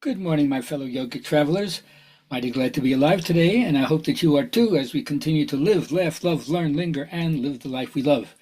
Good morning, my fellow yogic travelers. Mighty glad to be alive today, and I hope that you are too as we continue to live, laugh, love, learn, linger, and live the life we love.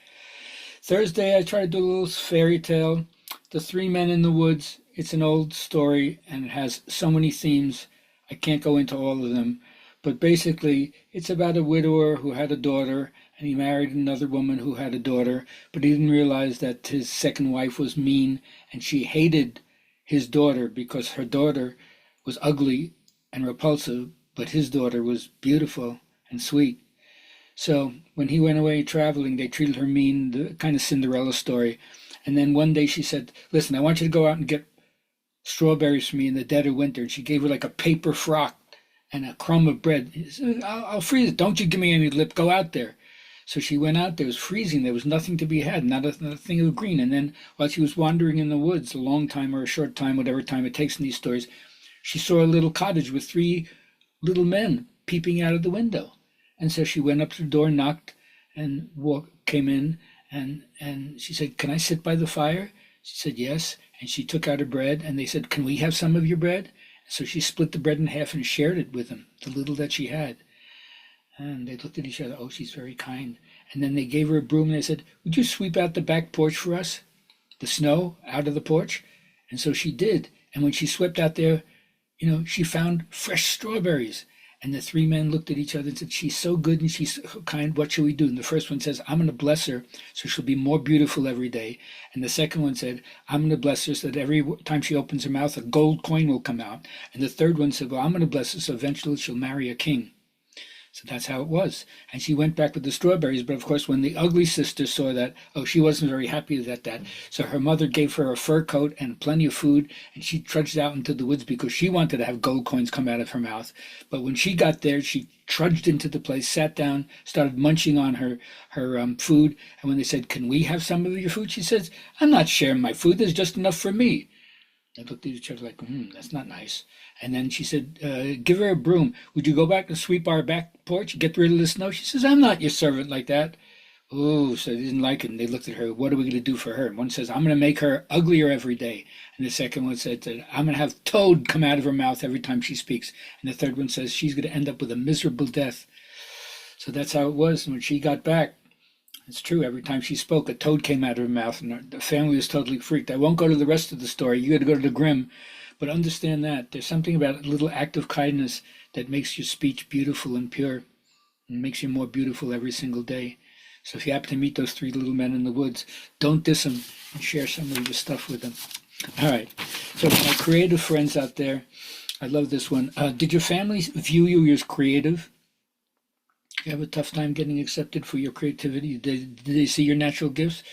Thursday, I try to do a little fairy tale, The Three Men in the Woods. It's an old story, and it has so many themes. I can't go into all of them, but basically, it's about a widower who had a daughter, and he married another woman who had a daughter, but he didn't realize that his second wife was mean, and she hated his daughter because her daughter was ugly and repulsive, but his daughter was beautiful and sweet. So when he went away traveling, they treated her mean, the kind of Cinderella story. And then one day she said, "Listen, I want you to go out and get strawberries for me in the dead of winter." And she gave her like a paper frock and a crumb of bread. He said, I'll freeze it. Don't you give me any lip. Go out there. So she went out there. It was freezing. There was nothing to be had, not a thing of green. And then while she was wandering in the woods, a long time or a short time, whatever time it takes in these stories, she saw a little cottage with three little men peeping out of the window. And so she went up to the door, knocked, and came in, and she said, "Can I sit by the fire?" She said, "Yes." And she took out her bread, and they said, "Can we have some of your bread?" So she split the bread in half and shared it with them, the little that she had. And they looked at each other. "Oh, she's very kind." And then they gave her a broom and they said, "Would you sweep out the back porch for us? The snow out of the porch?" And so she did. And when she swept out there, she found fresh strawberries. And the three men looked at each other and said, "She's so good and she's so kind. What shall we do?" And the first one says, "I'm going to bless her so she'll be more beautiful every day." And the second one said, "I'm going to bless her so that every time she opens her mouth, a gold coin will come out." And the third one said, "Well, I'm going to bless her so eventually she'll marry a king." So that's how it was. And she went back with the strawberries. But of course, when the ugly sister saw that, oh, she wasn't very happy with that. So her mother gave her a fur coat and plenty of food. And she trudged out into the woods because she wanted to have gold coins come out of her mouth. But when she got there, she trudged into the place, sat down, started munching on her food. And when they said, "Can we have some of your food?" she says, "I'm not sharing my food. There's just enough for me." They looked at each other like, that's not nice. And then she said, "Give her a broom. Would you go back and sweep our back porch, get rid of the snow?" She says, "I'm not your servant like that." Oh, so they didn't like it. And they looked at her, "What are we going to do for her?" And one says, "I'm going to make her uglier every day." And the second one said, "I'm going to have toad come out of her mouth every time she speaks." And the third one says, "She's going to end up with a miserable death." So that's how it was. And when she got back, it's true. Every time she spoke, a toad came out of her mouth, and the family was totally freaked. I won't go to the rest of the story. You got to go to the Grimm, but understand that there's something about a little act of kindness that makes your speech beautiful and pure, and makes you more beautiful every single day. So if you happen to meet those three little men in the woods, don't diss them and share some of your stuff with them. All right. So my creative friends out there, I love this one. Did your family view you as creative? You have a tough time getting accepted for your creativity? Did they see your natural gifts?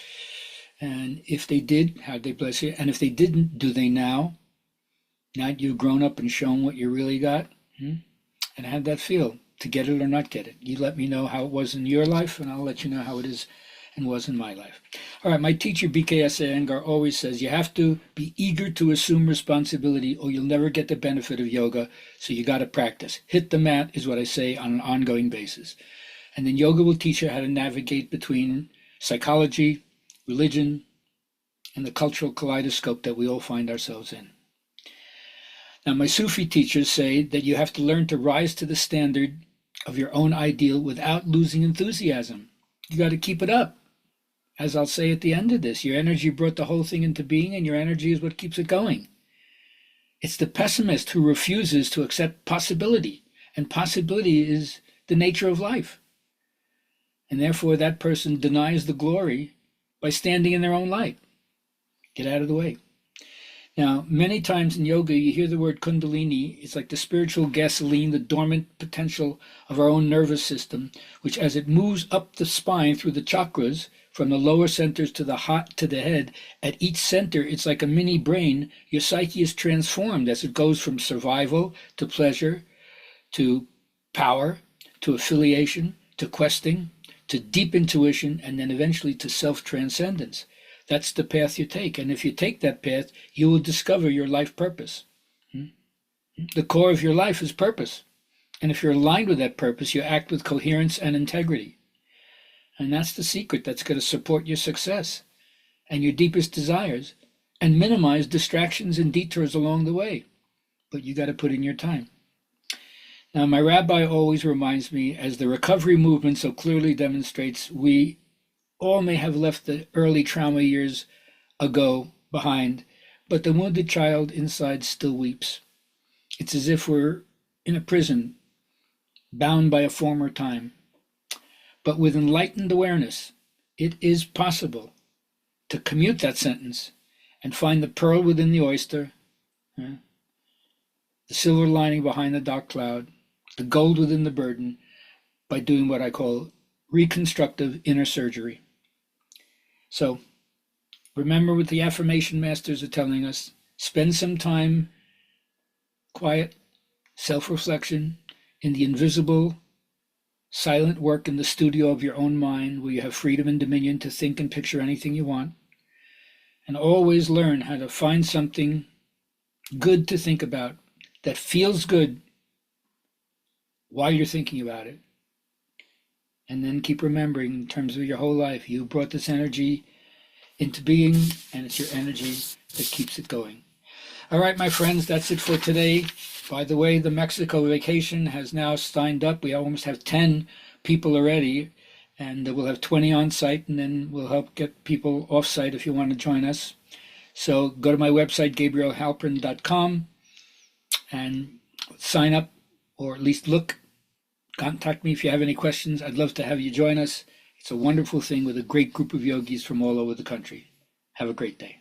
And if they did, how'd they bless you? And if they didn't, do they now? Now that you've grown up and shown what you really got? And how'd that feel, to get it or not get it? You let me know how it was in your life, and I'll let you know how it is and was in my life. All right, my teacher, BKS Iyengar, always says you have to be eager to assume responsibility or you'll never get the benefit of yoga, so you got to practice. Hit the mat is what I say on an ongoing basis. And then yoga will teach you how to navigate between psychology, religion, and the cultural kaleidoscope that we all find ourselves in. Now, my Sufi teachers say that you have to learn to rise to the standard of your own ideal without losing enthusiasm. You got to keep it up. As I'll say at the end of this, your energy brought the whole thing into being, and your energy is what keeps it going. It's the pessimist who refuses to accept possibility, and possibility is the nature of life. And therefore, that person denies the glory by standing in their own light. Get out of the way. Now, many times in yoga, you hear the word kundalini. It's like the spiritual gasoline, the dormant potential of our own nervous system, which as it moves up the spine through the chakras, from the lower centers to the head, at each center, it's like a mini brain. Your psyche is transformed as it goes from survival to pleasure, to power, to affiliation, to questing, to deep intuition, and then eventually to self-transcendence. That's the path you take. And if you take that path, you will discover your life purpose. The core of your life is purpose. And if you're aligned with that purpose, you act with coherence and integrity. And that's the secret that's going to support your success and your deepest desires and minimize distractions and detours along the way. but you got to put in your time. Now, my rabbi always reminds me, as the recovery movement so clearly demonstrates, we all may have left the early trauma years ago behind, but the wounded child inside still weeps. It's as if we're in a prison, bound by a former time. But with enlightened awareness, it is possible to commute that sentence and find the pearl within the oyster, the silver lining behind the dark cloud, the gold within the burden, by doing what I call reconstructive inner surgery. So remember what the affirmation masters are telling us. Spend some time, quiet, self-reflection in the invisible, silent work in the studio of your own mind, where you have freedom and dominion to think and picture anything you want. And always learn how to find something good to think about that feels good while you're thinking about it. And then keep remembering, in terms of your whole life, you brought this energy into being, and it's your energy that keeps it going. All right, my friends, that's it for today. By the way, the Mexico vacation has now signed up. We almost have 10 people already, and we'll have 20 on site, and then we'll help get people off site if you want to join us. So go to my website, gabrielhalpern.com, and sign up, or at least look. Contact me if you have any questions. I'd love to have you join us. It's a wonderful thing with a great group of yogis from all over the country. Have a great day.